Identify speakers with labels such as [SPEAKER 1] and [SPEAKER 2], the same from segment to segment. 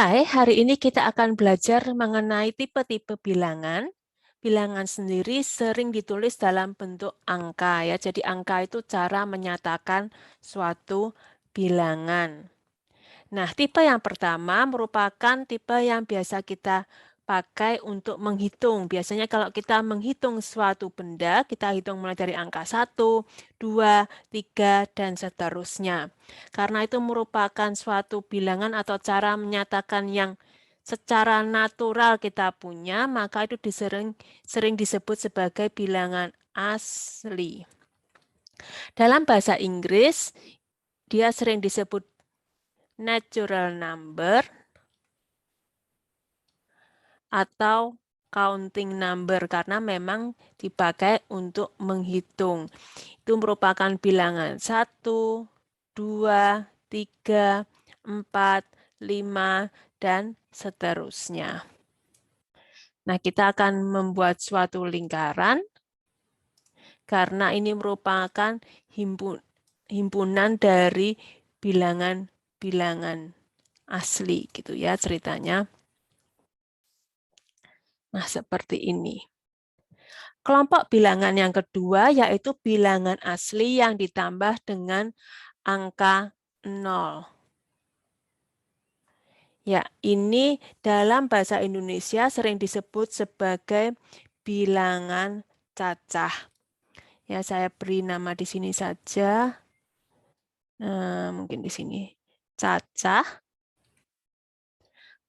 [SPEAKER 1] Hai, hari ini kita akan belajar mengenai tipe-tipe bilangan. Bilangan sendiri sering ditulis dalam bentuk angka ya. Jadi angka itu cara menyatakan suatu bilangan. Nah, tipe yang pertama merupakan tipe yang biasa kita pakai untuk menghitung. Biasanya kalau kita menghitung suatu benda, kita hitung mulai dari angka 1, 2, 3, dan seterusnya. Karena itu merupakan suatu bilangan atau cara menyatakan yang secara natural kita punya, maka itu sering disebut sebagai bilangan asli. Dalam bahasa Inggris, dia sering disebut natural number atau counting number karena memang dipakai untuk menghitung. Itu merupakan bilangan 1, 2, 3, 4, 5, dan seterusnya. Nah, kita akan membuat suatu lingkaran karena ini merupakan himpunan dari bilangan-bilangan asli gitu ya ceritanya. Nah, seperti ini. Kelompok bilangan yang kedua yaitu bilangan asli yang ditambah dengan angka 0. Ya, ini dalam bahasa Indonesia sering disebut sebagai bilangan cacah. Ya, saya beri nama di sini saja. Mungkin di sini. Cacah.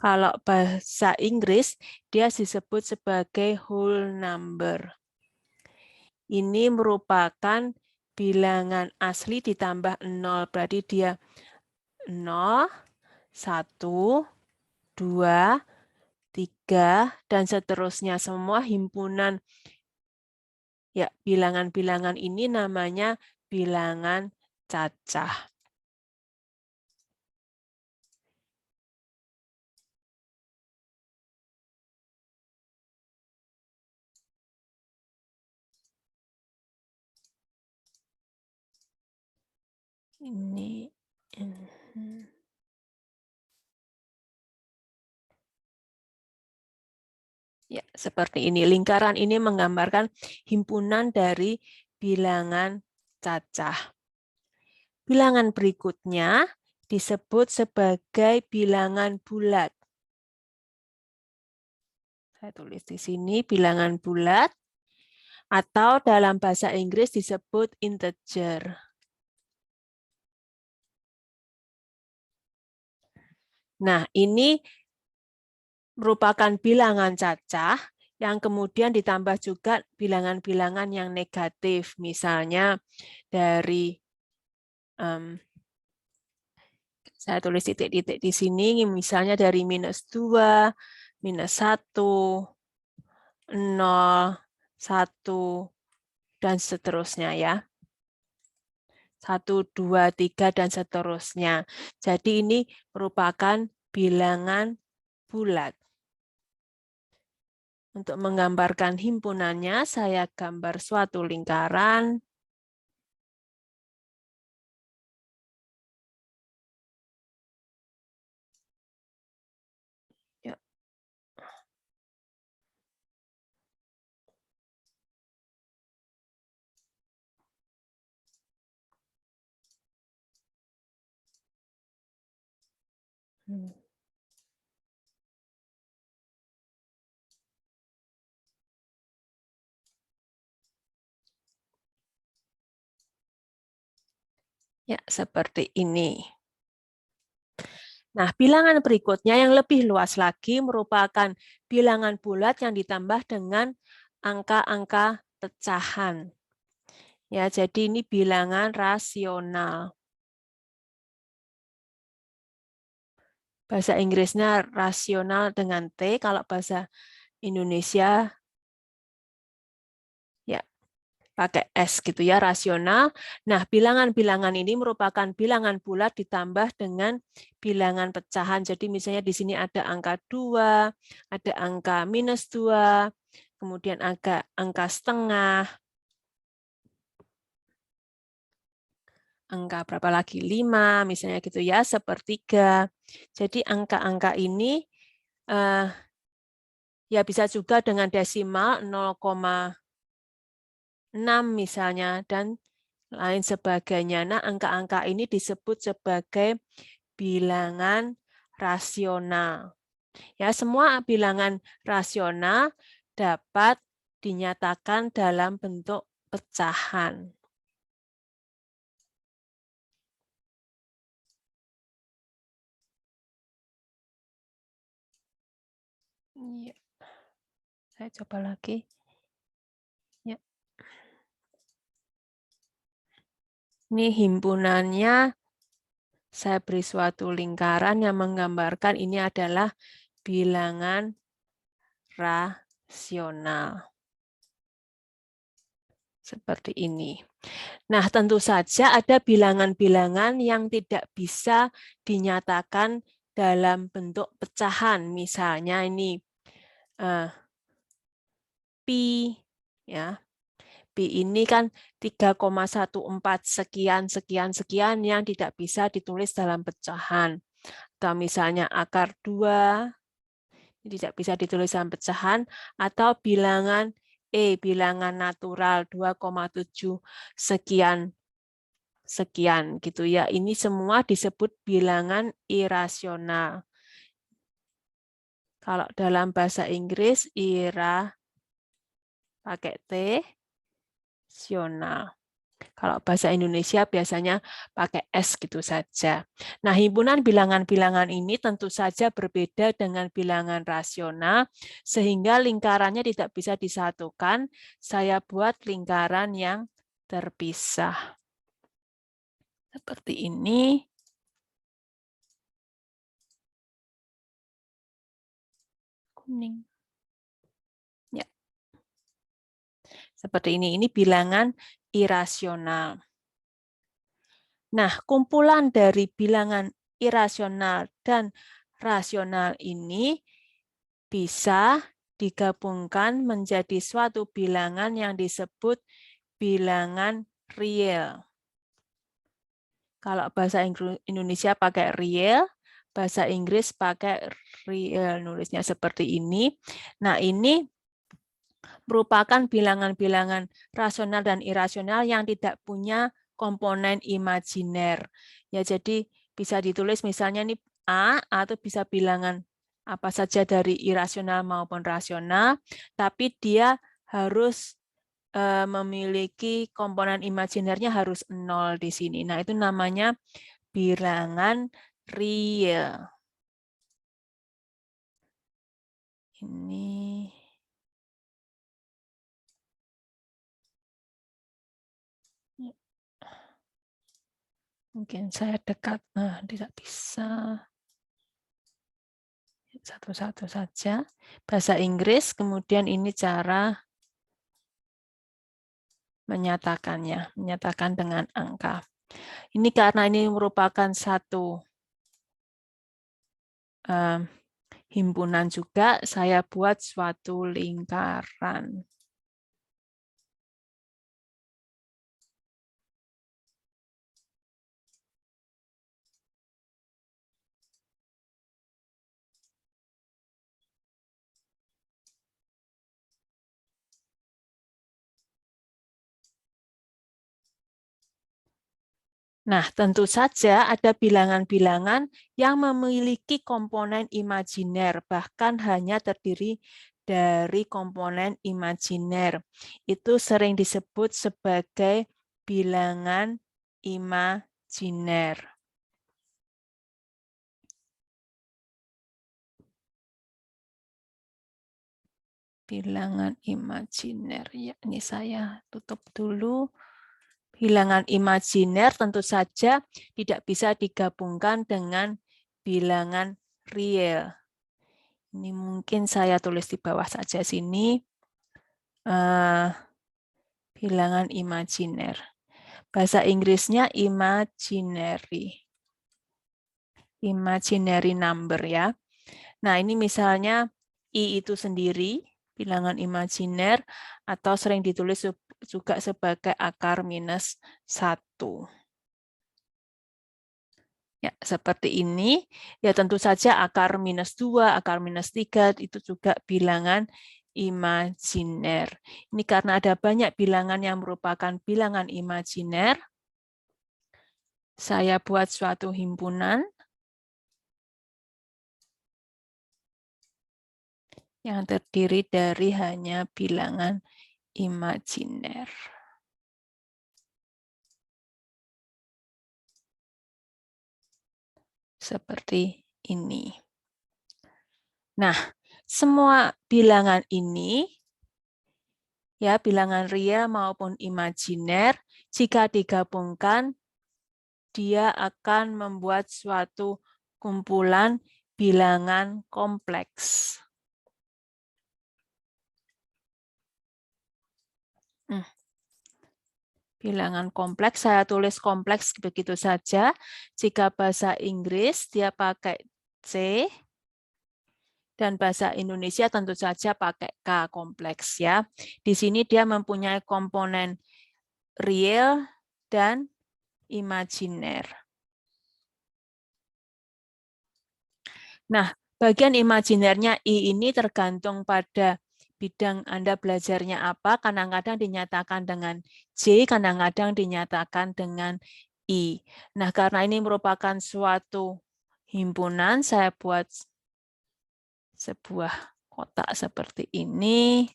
[SPEAKER 1] Kalau bahasa Inggris, dia disebut sebagai whole number. Ini merupakan bilangan asli ditambah 0. Berarti dia 0, 1, 2, 3, dan seterusnya. Semua himpunan ya bilangan-bilangan ini namanya bilangan cacah. Ini. Ya, seperti ini. Lingkaran ini menggambarkan himpunan dari bilangan cacah. Bilangan berikutnya disebut sebagai bilangan bulat. Saya tulis di sini bilangan bulat atau dalam bahasa Inggris disebut integer. Nah, ini merupakan bilangan cacah yang kemudian ditambah juga bilangan-bilangan yang negatif. Misalnya dari, saya tulis titik-titik di sini, misalnya dari -2, -1, 0, 1, dan seterusnya ya. 1, 2, 3, dan seterusnya. Jadi ini merupakan bilangan bulat. Untuk menggambarkan himpunannya, saya gambar suatu lingkaran. Ya. Ya, seperti ini. Nah, bilangan berikutnya yang lebih luas lagi merupakan bilangan bulat yang ditambah dengan angka-angka pecahan. Ya, jadi ini bilangan rasional. Bahasa Inggrisnya rasional dengan T, kalau bahasa Indonesia ya pakai S gitu ya, rasional. Nah, bilangan-bilangan ini merupakan bilangan bulat ditambah dengan bilangan pecahan. Jadi misalnya di sini ada angka 2, ada angka -2, kemudian angka setengah, angka berapa lagi? 5 misalnya gitu ya, sepertiga. Jadi angka-angka ini ya bisa juga dengan desimal 0,6 misalnya dan lain sebagainya. Nah, angka-angka ini disebut sebagai bilangan rasional. Ya, semua bilangan rasional dapat dinyatakan dalam bentuk pecahan. Ya. Saya coba lagi. Ya. Ini himpunannya, saya beri suatu lingkaran yang menggambarkan ini adalah bilangan rasional. Seperti ini. Nah, tentu saja ada bilangan-bilangan yang tidak bisa dinyatakan dalam bentuk pecahan. Misalnya ini pi, ya. Pi ini kan 3,14 sekian, sekian, sekian yang tidak bisa ditulis dalam pecahan. Atau misalnya akar 2, tidak bisa ditulis dalam pecahan, atau bilangan bilangan natural 2,7 sekian sekian gitu ya. Ini semua disebut bilangan irasional. Kalau dalam bahasa Inggris pakai T, rasional. Kalau bahasa Indonesia biasanya pakai S gitu saja. Nah, himpunan bilangan-bilangan ini tentu saja berbeda dengan bilangan rasional, sehingga lingkarannya tidak bisa disatukan. Saya buat lingkaran yang terpisah. Seperti ini. Kuning. Ya. Seperti ini bilangan irasional. Nah, kumpulan dari bilangan irasional dan rasional ini bisa digabungkan menjadi suatu bilangan yang disebut bilangan real. Kalau bahasa Indonesia pakai real, bahasa Inggris pakai real, nulisnya seperti ini. Nah, ini merupakan bilangan-bilangan rasional dan irasional yang tidak punya komponen imajiner. Ya, jadi bisa ditulis misalnya ini A atau bisa bilangan apa saja dari irasional maupun rasional, tapi dia harus memiliki komponen imajinernya harus 0 di sini. Nah, itu namanya bilangan real. Ini mungkin saya dekat, nah tidak bisa. Satu-satu saja. Bahasa Inggris, kemudian ini cara menyatakannya, menyatakan dengan angka. Ini karena ini merupakan satu himpunan juga, saya buat suatu lingkaran. Nah, tentu saja ada bilangan-bilangan yang memiliki komponen imajiner, bahkan hanya terdiri dari komponen imajiner. Itu sering disebut sebagai bilangan imajiner. Bilangan imajiner. Ya, ini saya tutup dulu. Bilangan imajiner tentu saja tidak bisa digabungkan dengan bilangan real. Ini mungkin saya tulis di bawah saja sini. Bilangan imajiner. Bahasa Inggrisnya imaginary. Imaginary number ya. Nah, ini misalnya I itu sendiri, bilangan imajiner, atau sering ditulis juga sebagai akar minus 1. Ya, seperti ini. Ya, tentu saja akar -2, akar -3 itu juga bilangan imajiner. Ini karena ada banyak bilangan yang merupakan bilangan imajiner. Saya buat suatu himpunan yang terdiri dari hanya bilangan imajiner. Seperti ini. Nah, semua bilangan ini, ya bilangan real maupun imajiner, jika digabungkan, dia akan membuat suatu kumpulan bilangan kompleks. Bilangan kompleks, saya tulis kompleks begitu saja. Jika bahasa Inggris, dia pakai C, dan bahasa Indonesia tentu saja pakai K, kompleks ya. Di sini dia mempunyai komponen real dan imajiner. Nah, bagian imajinernya I ini tergantung pada bidang Anda belajarnya apa, kadang-kadang dinyatakan dengan J, kadang-kadang dinyatakan dengan I. Nah, karena ini merupakan suatu himpunan, saya buat sebuah kotak seperti ini.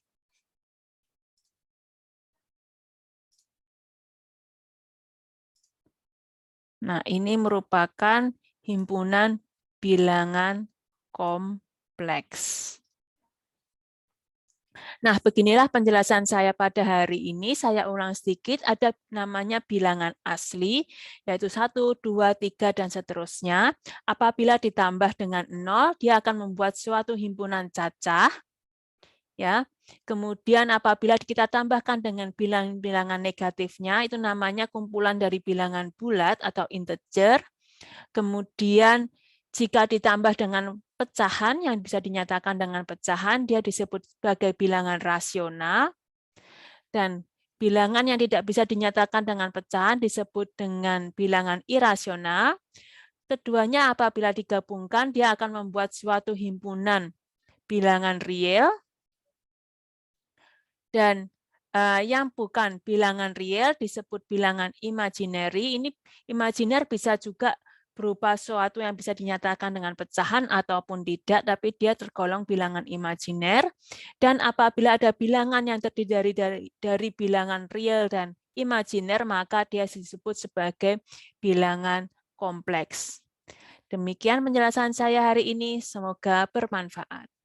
[SPEAKER 1] Nah, ini merupakan himpunan bilangan kompleks. Nah, beginilah penjelasan saya pada hari ini. Saya ulang sedikit, ada namanya bilangan asli, yaitu 1, 2, 3, dan seterusnya. Apabila ditambah dengan 0, dia akan membuat suatu himpunan cacah. Ya. Kemudian apabila kita tambahkan dengan bilangan negatifnya, itu namanya kumpulan dari bilangan bulat atau integer. Kemudian jika ditambah dengan pecahan yang bisa dinyatakan dengan pecahan, dia disebut sebagai bilangan rasional. Dan bilangan yang tidak bisa dinyatakan dengan pecahan disebut dengan bilangan irasional. Keduanya apabila digabungkan, dia akan membuat suatu himpunan bilangan real. Dan yang bukan bilangan real disebut bilangan imaginary. Ini imajiner bisa juga berupa suatu yang bisa dinyatakan dengan pecahan ataupun tidak, tapi dia tergolong bilangan imajiner. Dan apabila ada bilangan yang terdiri dari bilangan real dan imajiner, maka dia disebut sebagai bilangan kompleks. Demikian penjelasan saya hari ini, semoga bermanfaat.